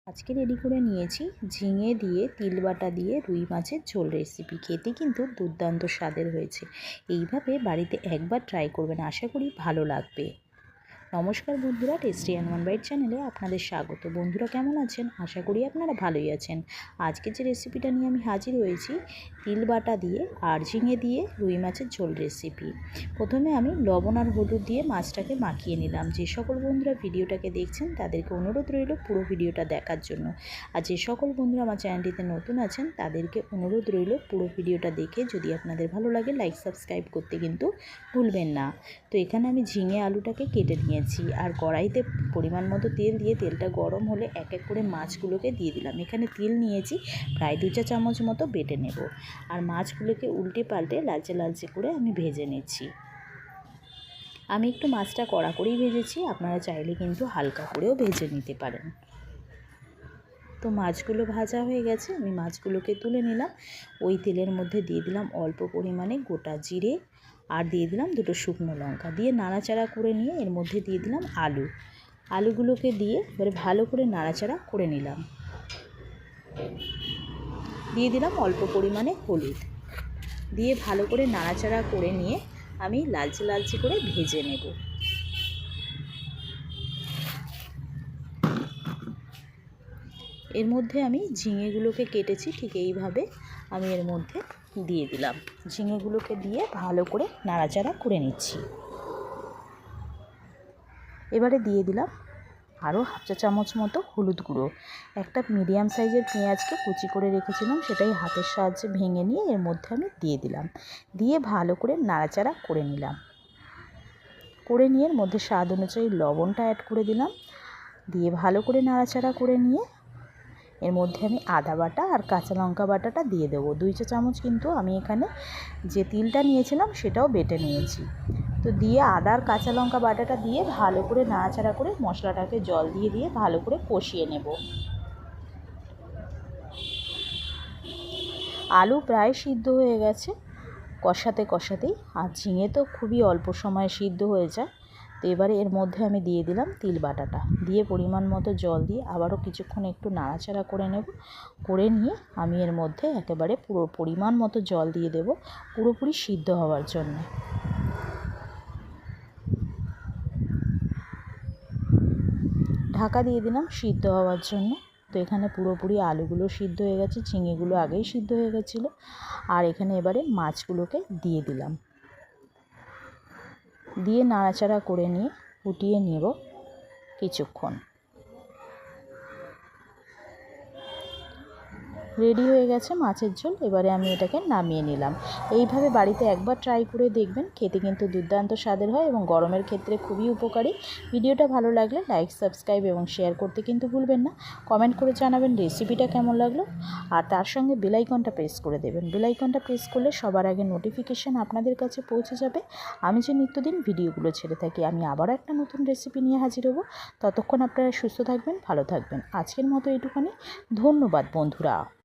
আজকে রেডি করে নিয়েছি ঝিঙে দিয়ে তিল বাটা দিয়ে রুই মাছের ঝোল রেসিপি। খেতে কিন্তু দুর্দান্ত স্বাদের হয়েছে। এইভাবে বাড়িতে একবার ট্রাই করবেন, আশা করি ভালো লাগবে। নমস্কার বন্ধুরা, টেস্টি অ্যান্ড ওয়ান বাইট চ্যানেলে আপনাদের স্বাগত। বন্ধুরা কেমন আছেন? আশা করি আপনারা ভালোই আছেন। আজকে যে রেসিপিটা নিয়ে আমি হাজির হয়েছি, তিল বাটা দিয়ে আর ঝিঙে দিয়ে রুই মাছের ঝোল রেসিপি। প্রথমে আমি লবণ আর হলুদ দিয়ে মাছটাকে মাখিয়ে নিলাম। যে সকল বন্ধুরা ভিডিওটাকে দেখছেন তাদেরকে অনুরোধ রইল পুরো ভিডিওটা দেখার জন্য। আর যে সকল বন্ধুরা আমার চ্যানেলটিতে নতুন আছেন তাদেরকে অনুরোধ রইল পুরো ভিডিওটা দেখে যদি আপনাদের ভালো লাগে লাইক সাবস্ক্রাইব করতে কিন্তু ভুলবেন না। তো এখানে আমি ঝিঙে আলুটাকে কেটে নিয়েছি আর কড়াইতে পরিমাণ মতো তেল দিয়ে তেলটা গরম হলে এক এক করে মাছগুলোকে দিয়ে দিলাম। এখানে তিল নিয়েছি প্রায় 2 চা চামচ মতো বেটে নেব। আর মাছগুলোকে উল্টে পাল্টে লালচে লালচে করে আমি ভেজে নিচ্ছি। আমি একটু মাছটা কড়া করেই ভেজেছি, আপনারা চাইলে কিন্তু হালকা করেও ভেজে নিতে পারেন। তো মাছগুলো ভাজা হয়ে গেছে, আমি মাছগুলোকে তুলে নিলাম। ওই তেলের মধ্যে দিয়ে দিলাম অল্প পরিমাণে গোটা জিরে আর দিয়ে দিলাম 2টো শুকনো লঙ্কা, দিয়ে নাড়াচাড়া করে নিয়ে এর মধ্যে দিয়ে দিলাম আলুগুলোকে দিয়ে এবারে ভালো করে নাড়াচাড়া করে নিলাম। দিয়ে দিলাম অল্প পরিমাণে হলুদ, দিয়ে ভালো করে নাড়াচাড়া করে নিয়ে আমি লালচে লালচে করে ভেজে নেব। এর মধ্যে আমি ঝিঙেগুলোকে কেটেছি ঠিক এইভাবে আমি এর মধ্যে দিয়ে দিলাম। ঝিঙেগুলোকে দিয়ে ভালো করে নাড়াচাড়া করে নিচ্ছি। এবারে দিয়ে দিলাম আরও 1/2 চা চামচ মতো হলুদ গুঁড়ো। একটা মিডিয়াম সাইজের পেঁয়াজকে কুচি করে রেখেছিলাম, সেটাই হাতের সাহায্যে ভেঙে নিয়ে এর মধ্যে আমি দিয়ে দিলাম। দিয়ে ভালো করে নাড়াচাড়া করে নিলাম। করে নিয়ে এর মধ্যে স্বাদ অনুযায়ী লবণটা অ্যাড করে দিলাম। দিয়ে ভালো করে নাড়াচাড়া করে নিয়ে এর মধ্যে আমি আদা বাটা আর কাঁচা লঙ্কা বাটাটা দিয়ে দেবো। 2 চা চামচ কিন্তু আমি এখানে যে তিলটা নিয়েছিলাম সেটাও বেটে নিয়েছি। তো দিয়ে আদা আর কাঁচা লঙ্কা বাটাটা দিয়ে ভালো করে নাড়াচাড়া করে মশলাটাকে জল দিয়ে ভালো করে কষিয়ে নেব। আলু প্রায় সিদ্ধ হয়ে গেছে কষাতেই, আর ঝিঙে তো খুবই অল্প সময়ে সিদ্ধ হয়ে যায়। তো এবারে এর মধ্যে আমি দিয়ে দিলাম তিল বাটাটা, দিয়ে পরিমাণ মতো জল দিয়ে আবারও কিছুক্ষণ একটু নাড়াচাড়া করে নেব। করে নিয়ে আমি এর মধ্যে একেবারে পুরো পরিমাণ মতো জল দিয়ে দেব পুরোপুরি সিদ্ধ হওয়ার জন্য। ঢাকা দিয়ে দিলাম সিদ্ধ হওয়ার জন্য। তো এখানে পুরোপুরি আলুগুলো সিদ্ধ হয়ে গেছে, ঝিঙেগুলো আগেই সিদ্ধ হয়ে গেছিলো। আর এখানে এবারে মাছগুলোকে দিয়ে দিলাম, দিয়ে নাড়াচাড়া করে নিয়ে ফুটিয়ে নেব কিছুক্ষণ। রেডি হয়ে গেছে মাছের ঝোল। এবারে আমি এটাকে নামিয়ে নিলাম। এইভাবে বাড়িতে একবার ট্রাই করে দেখবেন, খেতে কিন্তু দুর্দান্ত স্বাদের হয় এবং গরমের ক্ষেত্রে খুবই উপকারী। ভিডিওটা ভালো লাগলে লাইক সাবস্ক্রাইব এবং শেয়ার করতে কিন্তু ভুলবেন না। কমেন্ট করে জানাবেন রেসিপিটা কেমন লাগলো, আর তার সঙ্গে বেল আইকনটা প্রেস করে দেবেন। বেল আইকনটা প্রেস করলে সবার আগে নোটিফিকেশান আপনাদের কাছে পৌঁছে যাবে আমি যে নিত্যদিন ভিডিওগুলো ছেড়ে থাকি। আমি আবারও একটা নতুন রেসিপি নিয়ে হাজির হব। ততক্ষণ আপনারা সুস্থ থাকবেন, ভালো থাকবেন। আজকের মতো এইটুখানি। ধন্যবাদ বন্ধুরা।